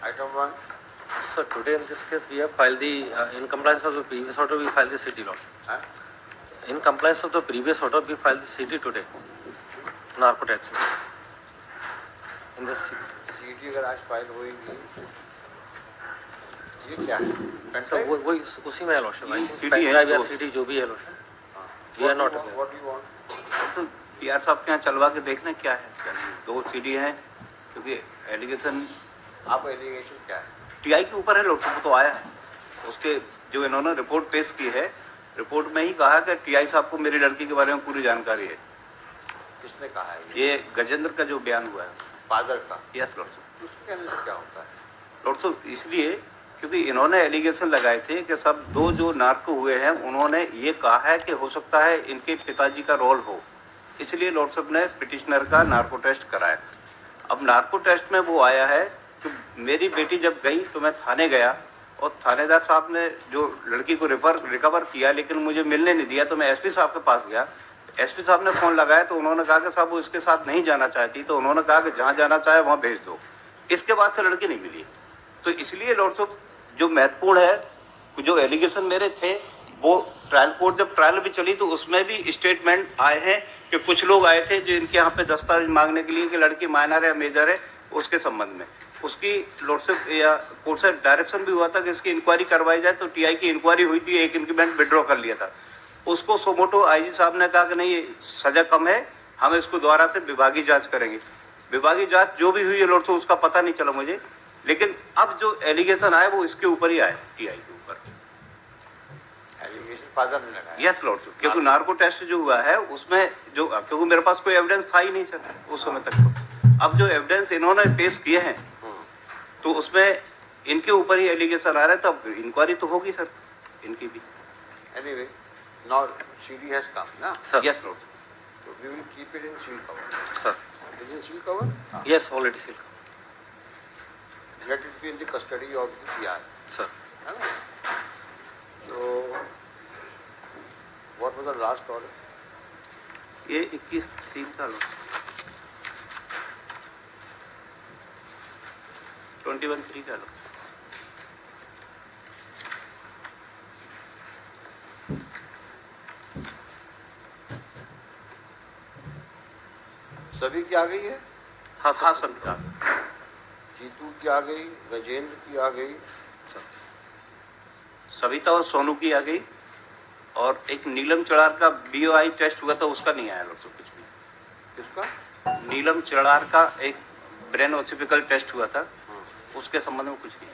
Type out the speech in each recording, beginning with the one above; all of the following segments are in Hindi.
Item 1. Sir, today in this case we have filed the, in compliance of the previous order, we filed the city law. In compliance of the previous order, we filed the city today. Narco tax. In this CD अगर आज फाइल होगी, ये क्या है? सर वो उसी में है लोशन। ये CD है या CD जो भी है lotion. We are not aware. What do you want? तो पीआर साहब के यहाँ चलवा के देखना क्या है, क्या नहीं। 2 CD हैं, क्योंकि एलिगेशन आप एलिगेशन क्या है? टीआई के ऊपर है, लोग तो आया है। उसके जो इन्होंने रिपोर्ट पेश की है, रिपोर्ट में ही कहा कि टीआई साहब को मेरी लड़की के बारे में पूरी जानकारी है। किसने कहा है? ये गजेंद्र का जो बयान हुआ है, फादर का। यस लॉर्ड साहब। उसके कहने से क्या होता है? लॉर्ड साहब इसलिए क्योंकि इन्होंने एलिगेशन लगाए थे कि सब 2 जो नार्को हुए हैं, उन्होंने ये कहा है कि हो सकता है इनके पिताजी का रोल हो, इसलिए लॉर्ड साहब ने पिटिशनर का नार्को टेस्ट कराया। अब नार्को टेस्ट में वो आया है कि मेरी बेटी जब गई तो मैं थाने गया और थानेदार साहब ने जो लड़की को रिकवर किया, लेकिन मुझे मिलने नहीं दिया, तो मैं एसपी साहब के पास गया। एसपी साहब ने फ़ोन लगाया तो उन्होंने कहा कि साहब वो इसके साथ नहीं जाना चाहती, तो उन्होंने कहा कि जहाँ जाना चाहे वहाँ भेज दो। इसके बाद से लड़की नहीं मिली। तो इसलिए लॉर्ड साहब जो महत्वपूर्ण है, जो एलिगेशन मेरे थे, वो ट्रायल कोर्ट जब ट्रायल भी चली तो उसमें भी स्टेटमेंट आए हैं कि कुछ लोग आए थे जो इनके यहाँ पे दस्तावेज मांगने के लिए कि लड़की माइनर है मेजर है, उसके संबंध में उसकी लॉर्डशिप या कोर्ट से डायरेक्शन भी हुआ था कि इसकी इंक्वायरी करवाई जाए। तो टीआई की इंक्वायरी हुई थी, एक इंक्रीमेंट विड्रॉ कर लिया था। उसको सोमोटो आईजी साहब ने कहा कि नहीं ये सजा कम है, हम इसको दोबारा से विभागीय जांच करेंगे। विभागीय जांच जो भी हुई है लॉर्ड साहब उसका पता नहीं चला मुझे, लेकिन अब जो एलिगेशन आए वो इसके ऊपर ही आए, टीआई के ऊपर। एलिगेशन फादर ने लगाया। यस लॉर्ड साहब, क्योंकि नार्को टेस्ट जो हुआ है उसमें जो, क्योंकि मेरे पास कोई एविडेंस था ही नहीं सर उस समय तक। तो अब जो एविडेंस इन्होंने पेश किए हैं तो उसमें इनके ऊपर ही एलिगेशन आ रहा है, तब इंक्वायरी तो होगी सर इनकी भी। Anyway, now CD has come, ना? Sir. Yes Lord. So we will keep it in seal cover. Sir. It is in seal cover? Yes, already sealed. Let it be in the custody of the PR. Sir. है ना? So what was the last order? ये 21/3 का लो, 21/3 का लो। सभी की आ गई है? हाँ हाँ सर, हाँ जीतू की आ गई, गजेंद्र की आ गई, सविता और सोनू की आ गई, और एक नीलम चड़ार का बीओआई टेस्ट हुआ था उसका नहीं आया लॉर्ड साहब कुछ भी। किसका? नीलम चड़ार का एक ब्रेन ऑसिपिकल टेस्ट हुआ था, उसके संबंध में कुछ नहीं,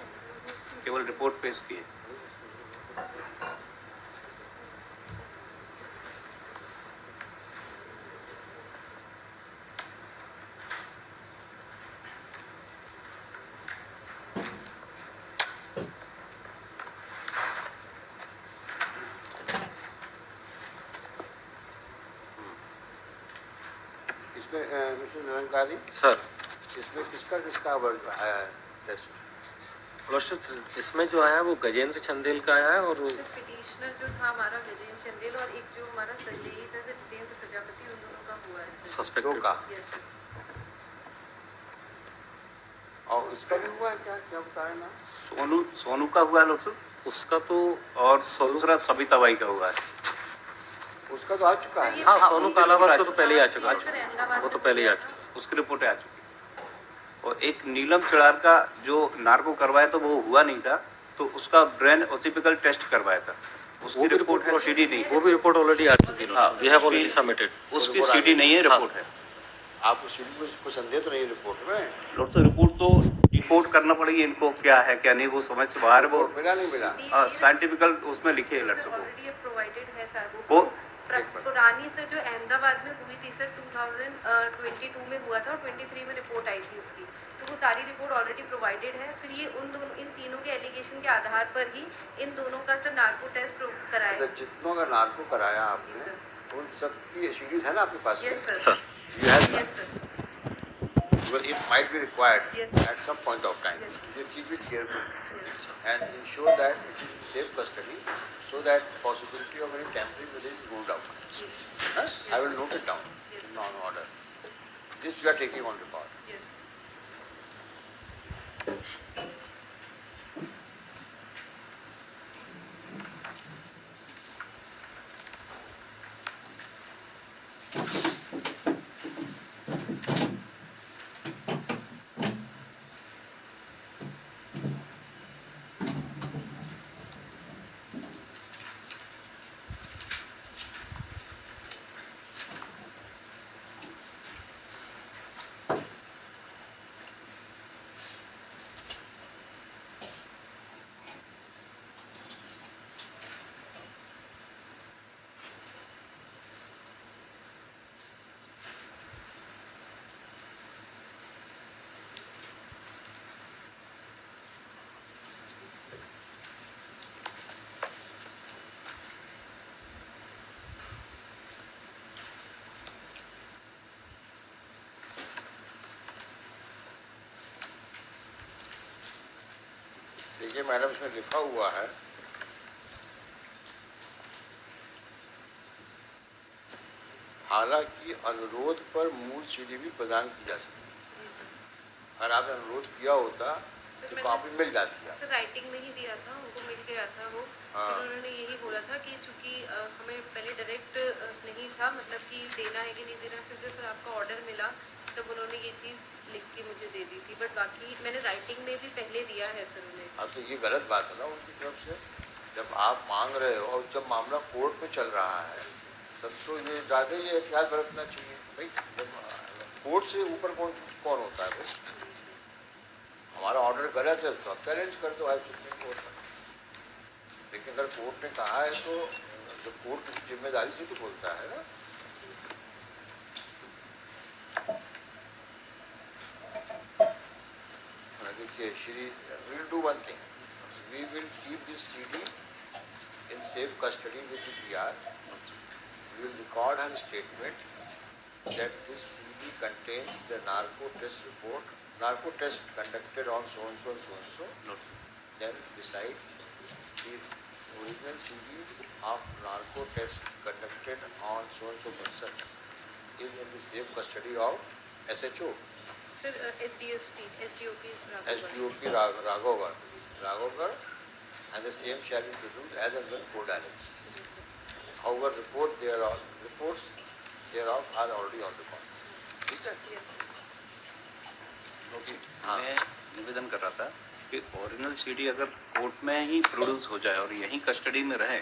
केवल रिपोर्ट पेश की है। इसमें मिस्टर निरंकारी, Sir. इसमें किसका किसका वर्ड आया है टेस्ट? लोशन इसमें जो आया है वो गजेंद्र चंदेल का आया है, और वो पिटिशनर जो था हमारा गजेंद्र चंदेल, और एक जो हमारा संदेही था जितेंद्र प्रजापति, उन दोनों का हुआ है सर। सस्पेक्टेड का? Yes sir. और इसका भी हुआ है क्या? क्या बता रहे ना? सोनू का हुआ लॉर्ड साहब, उसका तो, और दूसरा सविता बाई का हुआ है। उसका तो आ चुका है। हाँ सोनू का अलावा तो पहले ही आ चुका सर, है, अहमदाबाद वो तो पहले ही आ चुका। उसकी रिपोर्ट आ चुकी है। और एक नीलम चड़ार का जो नार्को करवाया तो वो हुआ नहीं था, तो उसका ब्रेन ऑसिपिकल टेस्ट करवाया था, उसकी रिपोर्ट है, सीडी नहीं। वो भी रिपोर्ट ऑलरेडी आ चुकी है। हाँ, वी हैव ऑलरेडी सबमिटेड। उसकी सीडी नहीं है, रिपोर्ट है। आपको सीडी में कोई संदेह तो नहीं रिपोर्ट में? लॉर्ड साहब रिपोर्ट तो रिपोर्ट करना पड़ेगी इनको, क्या है क्या नहीं, वो समझ से बाहर। वो मिला नहीं मिला? साइंटिफिकल उसमें लिखे है लॉर्ड साहब ऑलरेडी प्रोवाइडेड है सर। वो पुरानी सर जो अहमदाबाद में हुई थी सर 2022 में हुआ था, और 23 में रिपोर्ट आई थी उसकी, तो वो सारी रिपोर्ट ऑलरेडी प्रोवाइडेड है। फिर ये इन तीनों के एलिगेशन के आधार पर ही इन दोनों का सर नार्को टेस्ट कराया। तो जितनों का नार्को कराया जी आपने, सर। उन सब की सीडीज है ना आपके पास? Yes sir. Sir You have yes sir. Well, it might be required Yes. at some point of time. Yes. You keep it careful Yes. and ensure that it is in safe custody, so that possibility of any tampering with it is ruled out. Yes. Huh? I will Yes. note it down Yes. in on order. This you are taking on record. Yes देखिए मैडम, इसमें लिखा हुआ है हालांकि अनुरोध पर मूल सीडी भी प्रदान की जा सकती है। जी सर। अगर आपने अनुरोध किया होता सर, तो मैंने- कॉपी मिल जाती है। सर राइटिंग में ही दिया था, उनको मिल गया था वो। हाँ। फिर उन्होंने यही बोला था कि चूंकि हमें पहले डायरेक्ट नहीं था, मतलब कि देना है कि नहीं देना है, फिर जो सर आपका ऑर्डर मिला तब उन्होंने ये चीज़ लिख के मुझे दे दी थी। बट बाकी मैंने राइटिंग में भी पहले दिया है सर उन्हें। अब तो ये गलत बात है ना उनकी तरफ से। जब आप मांग रहे हो और जब मामला कोर्ट में चल रहा है तब तो ये ज़्यादा ही एहतियात बरतना चाहिए भाई। जब कोर्ट से ऊपर कौन होता है भाई? हमारा ऑर्डर गलत है तो आप चैलेंज कर दो है सुप्रीम कोर्ट में। लेकिन अगर कोर्ट ने कहा है तो जो कोर्ट की जिम्मेदारी से तो बोलता है ना। देखिए Shri, will do one thing, we will keep this CD in safe custody with the PR. We will record her statement that this CD contains the narco test report, narco test conducted on so and so and so and so. Then besides, the original CDs of narco test conducted on so and so persons is in the safe custody of SHO, sir SDOP Raghovar, and the same shall be produced as and when court directs. However, reports thereof are already on record. ठीक है? क्योंकि हाँ, मैं निवेदन कर रहा था कि ओरिजिनल सीडी अगर कोर्ट में ही प्रोड्यूस हो जाए और यहीं कस्टडी में रहे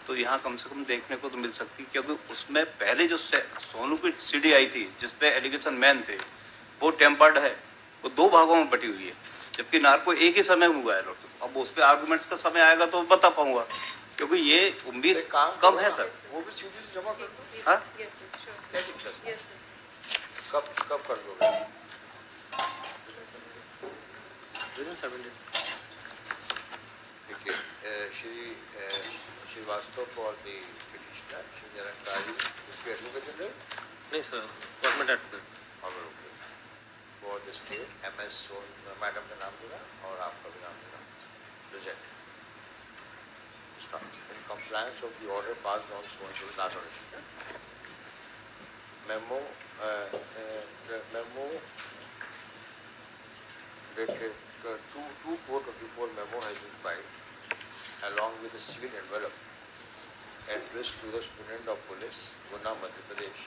तो यहाँ कम से कम देखने को तो मिल सकती, क्योंकि उसमें पहले जो सोनू की सीडी आई थी जिसपे एलिगेशन मैन थे वो टेम्पर्ड है, वो 2 भागों में बटी हुई है, जबकि नार्को एक ही समय में हुआ है। अब उस पर आर्गूमेंट्स का समय आएगा तो बता पाऊंगा, क्योंकि ये उम्मीद एक काम कम करो है ना, सर। वो भी सीडी से जमा कर दो। हाँ? यस सर, श्योर क्या दिक्कत है? Yes sir. कब कर दोगे? Within 7 days. देखिए Srivastava for the petitioner, Shri Nirankari उसके एडवोकेट जनरल नहीं सर, गवर्नमेंट एडवोकेट। और for the state MS Son, madam का नाम देना और आपका भी नाम देना। Present in compliance of the order passed on so and so not memo dated 2/4/24 memo has been filed along with a sealed envelope addressed to the Superintendent of Police, Guna, Madhya Pradesh,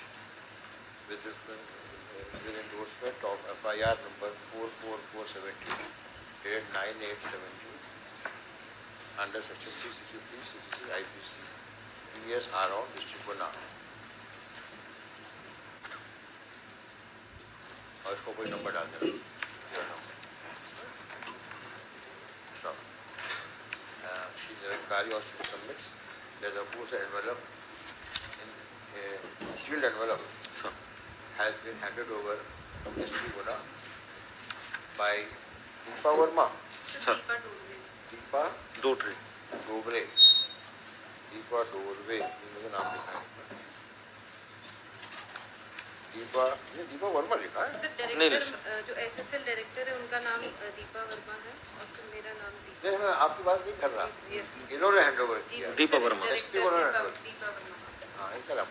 with endorsement of FIR number 44470 dated 9/8/17 under section 363 CCC IPC PS around district Guna. और इसको कोई नंबर डाल देना। She Niranकारी also submits that the post envelope in sealed envelope Sir. has been handed over to SP Guna by Deepa Verma. Sir. Deepa Dotry. डोबरे, Deepa doorway, मुझे नाम लिखा है। दीपा वर्मा लिखा है। सर नहीं, डायरेक्टर जो FSL डायरेक्टर है उनका नाम दीपा वर्मा है और फिर मेरा नाम दीपा। नहीं, मैं आपकी बात नहीं कर रहा। यस इन्होंने हैंड ओवर जी किया। Sir, Deepa sir, Verma. Director SP Verma है। दीपा वर्मा। हाँ, इनका नाम।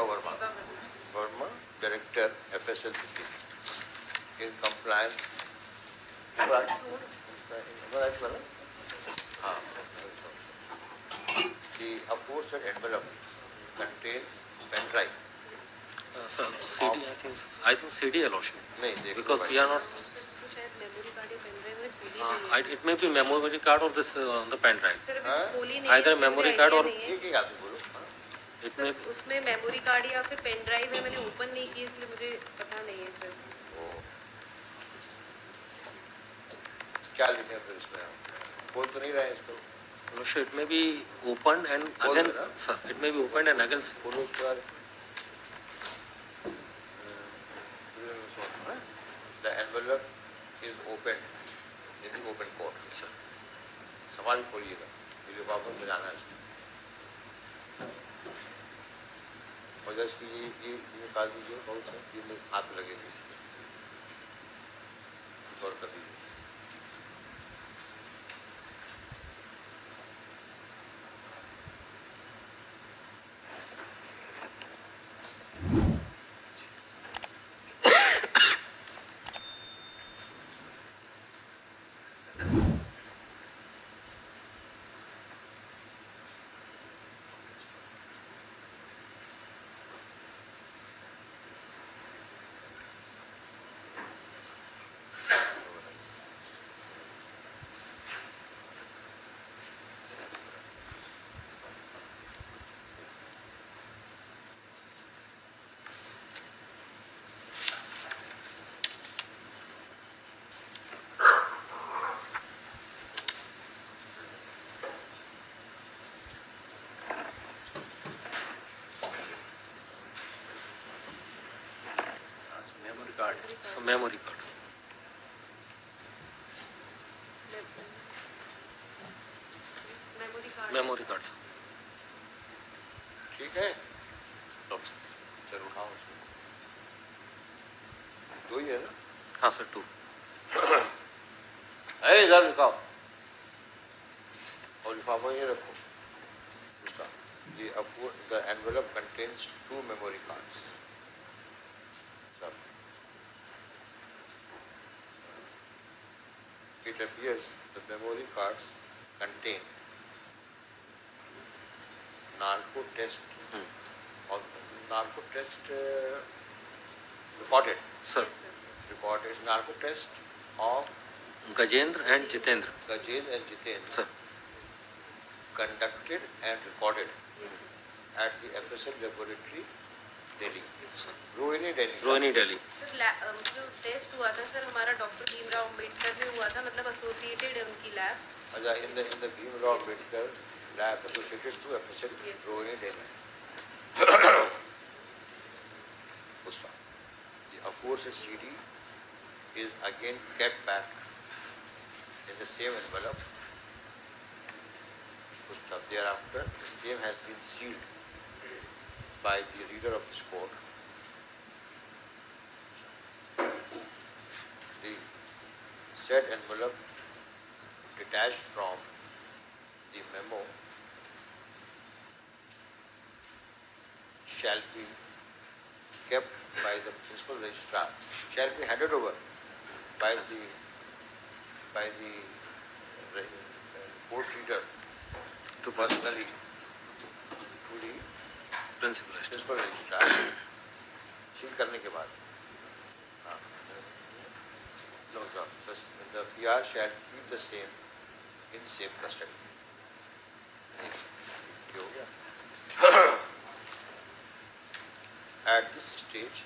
Deepa Verma. Verma, Director, FSL City. In compliance. The aforesaid envelope contains pen drive. Sir, CD, I think CD allocation. नहीं, देखो Because भाई। we are not, it may be memory card or this on the pen drive. Either memory card or एक आदमी बोलो। हाँ? it may सर उसमें मेमोरी कार्ड या फिर पेन ड्राइव है, मैंने ओपन नहीं की इसलिए मुझे पता नहीं है सर। क्या लिखे हैं फिर इसमें? बोल तो नहीं रहे हैं इसको? no, sure, it may be opened and Both, again, huh? sir, it may be opened and again. बोलो उसके बाद। The envelope is opened in the open court. Sir. सवाल खोलिएगा, ये लिफाफा में जाना है इसमें। और जैसे ये निकाल दीजिए बहुत से, ये हाथ में लगेगी इसके। गौर कर दीजिए। Memory card Some memory cards. Memory card Memory cards. ठीक है? चलो उठाओ उसको। दो ही है ना? हाँ sir, 2. इधर लिखाओ और लिफाफा ये रखो। उसका the envelope contains 2 memory cards. It appears the memory cards contain narco test or narco test recorded Sir, narco test of Gajendra and Jitendra. Gajendra and Jitendra Sir, conducted and recorded Yes, sir. at the FSL laboratory, Delhi. sir. Rohini, Delhi. Rohini, Delhi. Sir जो टेस्ट हुआ था सर हमारा डॉक्टर भीमराव अम्बेडकर में हुआ था, मतलब एसोसिएटेड है उनकी lab. Aja, in the Bhimrao Ambedkar lab associated to FSL, Yes. Rohini, Delhi. Pushpa. The aforesaid CD is again kept back in the same envelope. Pushpa. Thereafter, the same has been sealed by the reader of this court. The said envelope detached from the memo shall be kept by the principal registrar, shall be handed over by the court reader To personally to the principal assistant. principal registrar. Seal करने के बाद हाँ no sir, the PR shall keep the same in safe custody. ये हो गया. At this stage,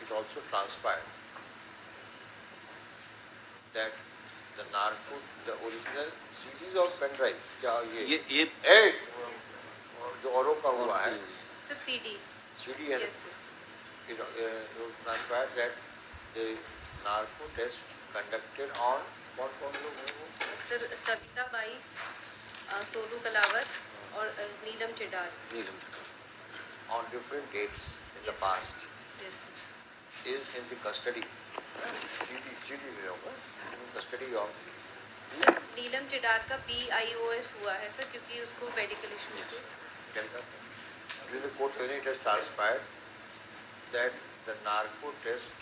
it also transpired that the original CDs of pen drive, क्या ये जो औरों का हुआ है, सर सीडी। CD है, yes sir. it transpired that the narco test conducted on कौन लोग हैं वो? सर सविता बाई, सोनू कलावत और नीलम चिडार। Neelam Chitendra. On different dates in the Yes. past yes is in the custody. CD ले जाऊँगा, in custody of सर नीलम चिडार का PIOS हुआ है सर, क्योंकि उसको मेडिकल इश्यूज Yes. क्या लिखा था? during the court hearing it has transpired that the narco test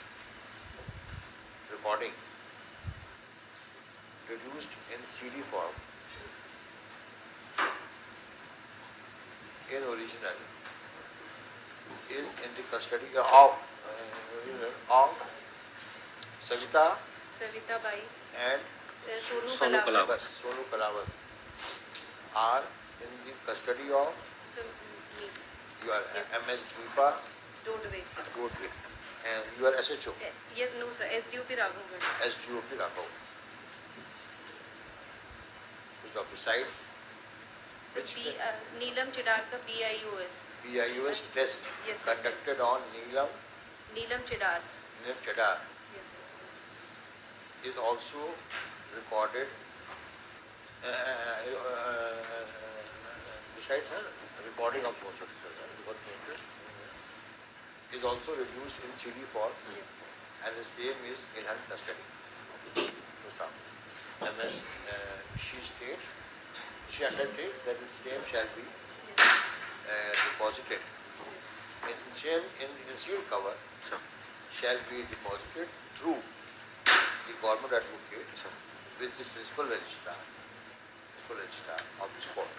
recording reduced in CD form in original is in the custody of Savita Savita Bai, and Sonu Sonu Kalawat. Kalawat. Sonu Kalawat are in the custody of So, me. your Yes. MS Deepa Don't wait. Godre and your SHO Yes, no sir, SDOP Raghunagar. SGOP Raghav. Besides So, which Neelam Chidar ka BIOS. BIUS test Yes, sir. conducted on Neelam Neelam Chidar. Chadar Yes, sir. is also recorded besides recording of motion is also reduced in CD form Yes, sir. and the same is in her custody. MS she undertakes that the same shall be deposited in sealed cover Sir. shall be deposited through the government advocate Sir. with the principal registrar of this court.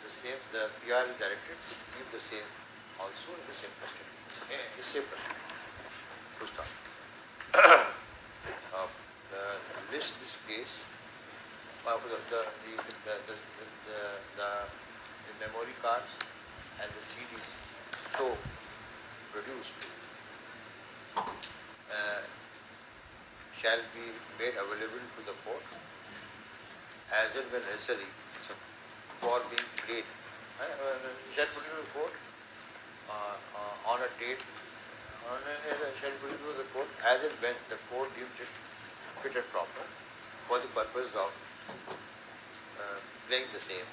The same, the PR is directed to keep the same also in the same custody. In the same custody. Full stop. List this case. The memory cards and the CDs so produced shall be made available to the court as and when necessary Sir. for being played. Shall put to the court on a date, shall put to the court as and when the court deems it fit and proper for the purpose of playing the same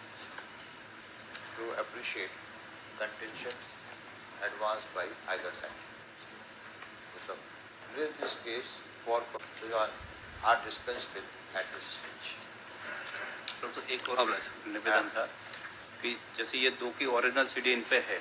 to appreciate contentions advanced by either side. So, in this case, for are dispensed with at this stage. तो एक और निवेदन था कि जैसे ये 2 की ओरिजिनल सीडी इन पे है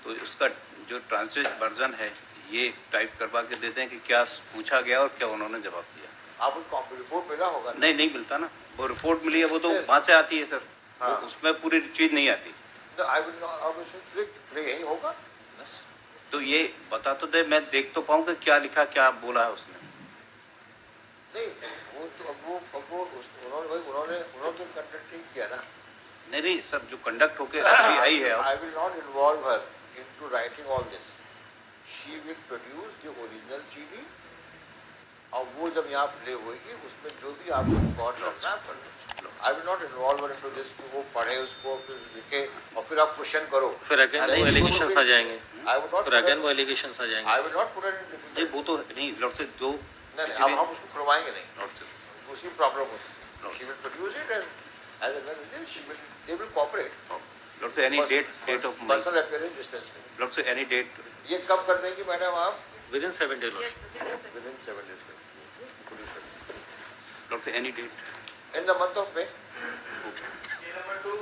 तो उसका जो ट्रांसलेट वर्जन है ये टाइप करवा के देते हैं कि क्या पूछा गया और क्या उन्होंने जवाब दिया। आपको रिपोर्ट मिला होगा? नहीं मिलता ना, वो रिपोर्ट मिली है वो तो वहाँ से आती है सर। हाँ। उसमें पूरी चीज़ नहीं आती। तो आई विल नॉट यही होगा बस तो ये बता तो दे, मैं देख तो पाऊँ कि क्या लिखा क्या बोला है उसने। नहीं उन्होंने तो कंडक्टिंग किया ना। नहीं सर, जो कंडक्ट होके आई है I will not involve her into writing all this. She will produce the original CD और वो जब यहाँ प्ले होगी उसमें जो भी आपको रिकॉर्ड रखना है। I will not involve her into this कि वो पढ़े उसको फिर लिखे और फिर आप क्वेश्चन करो। फिर अगेन वो एलिगेशंस आ जाएंगे। आई विल नॉट फिर अगेन वो एलिगेशंस आ जाएंगे। I will not put it in. नहीं वो तो नहीं लॉर्ड से दो नहीं अब हम उसको खुलवाएंगे नहीं। लॉर्ड से उसी प्रॉब्लम होती। She will produce it and as and when she will, they will cooperate. Lord say any date of personal appearance dispensement. Lord say any date ये कब कर देंगे मैडम आप? Within 7 days. Yes, within 7 Within 7 days. Lord say any date In the month of May. Number 2,